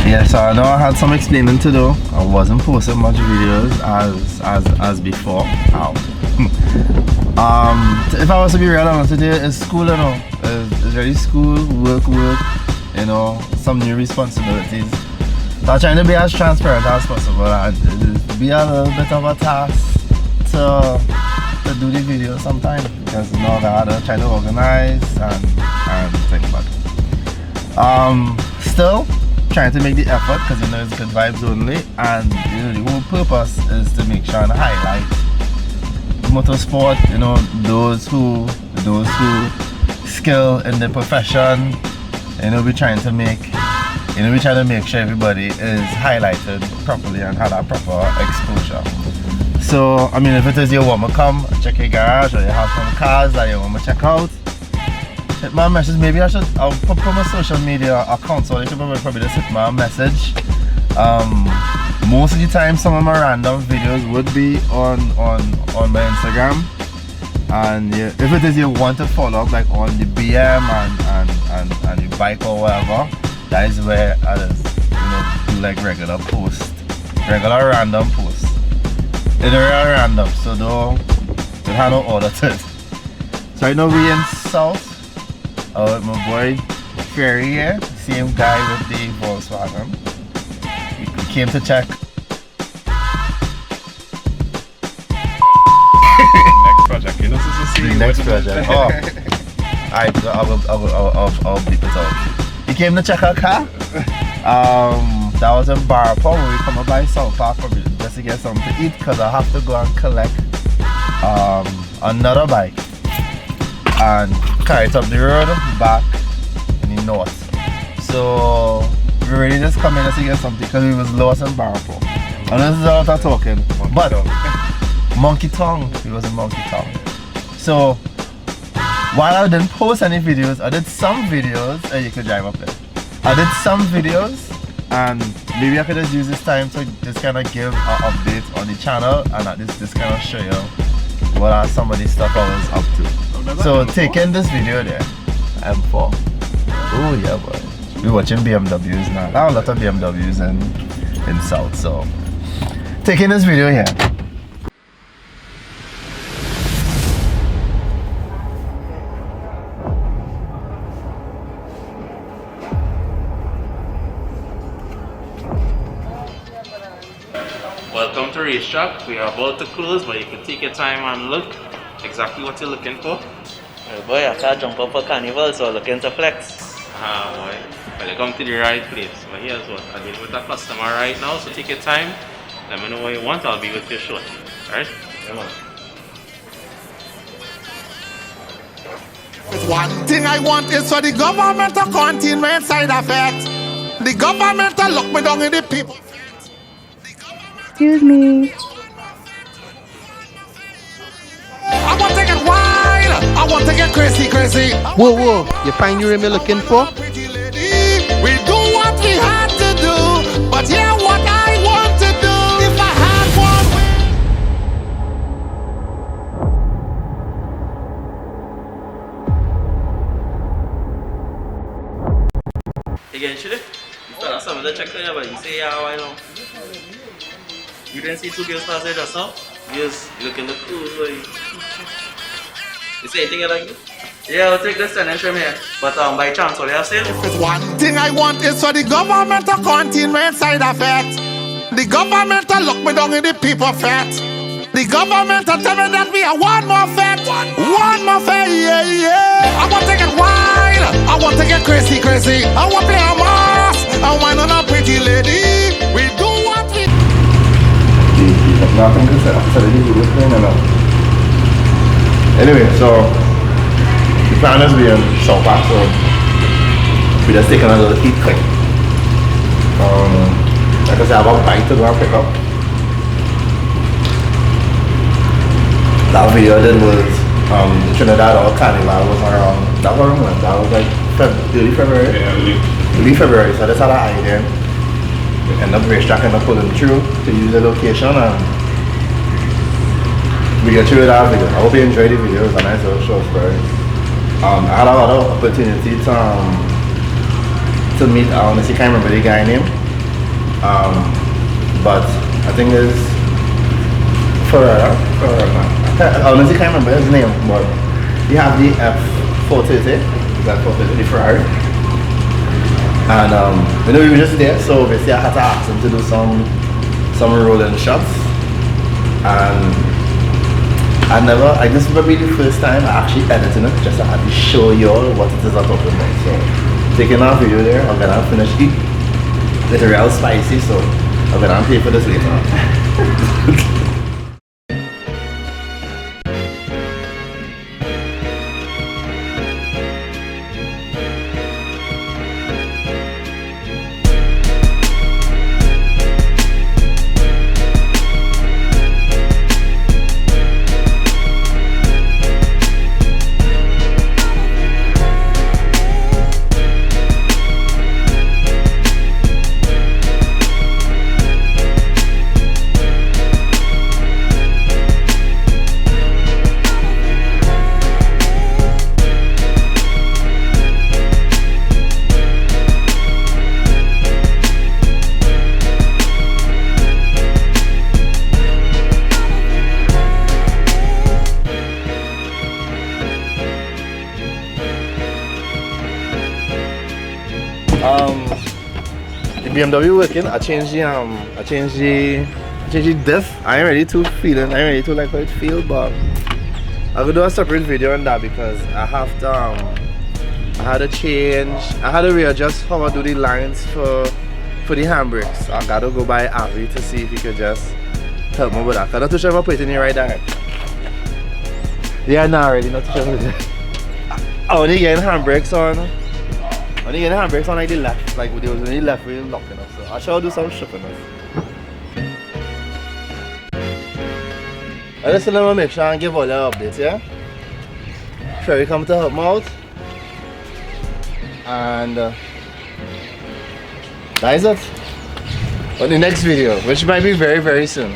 Yeah, so I know I had some explaining to do. I wasn't posting much videos as before. Ow. If I was to be real honest with you, it's school, you know. It's really school, work, you know, some new responsibilities. So I'm trying to be as transparent as possible and it'll be a little bit of a task to do the video sometimes because you know I gotta try to organize and think about it. Still trying to make the effort because you know it's good vibes only, and you know, the whole purpose is to make sure and highlight motorsport, you know, those who skill in the profession. You know, we try to make sure everybody is highlighted properly and have that proper exposure. So I mean, if it is you want to come check your garage or you have some cars that you want to check out, hit my message. Maybe I'll put my social media account, so you can probably just hit my message. Most of the time some of my random videos would be on my Instagram, and yeah, if it is you want to follow up like on the BM and the bike or whatever, that is where I just, you know, do like regular random posts. It's real random, so don't have no order to it. So right now we in South. With my boy Ferrari here, same guy with the Volkswagen. We came to check. Next project, you know, The next project. Oh, alright, so I'll bleep it out. He came to check our car. That was in Barpa when we come up by South Park probably just to get something to eat because I have to go and collect another bike and carry it up the road back in the north. So we really just come in just to get something because we was lost in Barpa. And this is a lot of talking. Monkey Tongue. He was in Monkey Tongue. So while I didn't post any videos, I did some videos, and you could drive up there. I did some videos, and maybe I could just use this time to just kind of give an update on the channel and at this kind of show you what are some of the stuff I was up to. So taking this video there, M4. Oh yeah, boy. We're watching BMWs now. There are a lot of BMWs in South, so taking this video here. Welcome to RaceTrac. We are about to close, but you can take your time and look exactly what you're looking for. Oh boy, I can't jump up for carnival, so looking to flex. Ah boy, well you come to the right place. But here's what, I'm dealing with a customer right now, so take your time. Let me know what you want, I'll be with you shortly. Alright? Come on. One thing I want is for the government to contain side effects. The government to lock me down in the people. Excuse me. I want to get wild. I want to get crazy. Whoa, you find you me looking for? Pretty lady, we do what we had to do, but yeah, what I want to do if I had one. Again, should it? You start some of the check there, but you say, yeah, why not? You didn't see two girls pass there just now? Yes, you looking look cool, boy. You say anything you like it? Yeah, I'll take this and then show me here. But by chance, what do you have sale? If it's one thing I want is for the government to contain side effects. The government to lock me down in the people fat. The government to tell me that we are one more fat, yeah. I want to get wild, I want to get crazy. I want to play a mass, I want on a pretty lady. We do what we. Nothing to say. Anyway, so the plan is we in South Park, so we just taking a little heat quick. Like I said, I have a bike to go and pick up. That video I did was the Trinidad or Carnival was around. That was like early February. Yeah, early February. So I just had an idea. We end up RaceTrac and pulling through to use the location, and we get through that video. I hope you enjoyed the video. It was a nice little short story. I had a lot of opportunity to meet, I honestly can't remember the guy name. But I think it's Ferrari. I honestly can't remember his name, but you have the F430, that 430, the Ferrari. And you know, we were just there, so obviously I had to ask him to do some rolling shots. And this will be the first time I actually edited it, just to have to show you all what it is I'm talking about. So taking our video there, I'm gonna finish it. It's real spicy, so I'm gonna pay for this later on. The BMW working. I changed the diff. I ain't ready to like how it feel, but I could do a separate video on that because I have to I had to readjust how I do the lines for the handbrakes. I gotta go by Avi to see if he could just help me with that. I'm not too sure if I put it in the right direction. Yeah, nah, really not too sure if I only getting handbrakes on. Only getting handbrakes on like the left, like there was only left wheel locking us. So I shall do some stripping us. I just want to make sure and give all the updates, yeah? Ferry come to help me out. And that is it. On the next video, which might be very, very soon.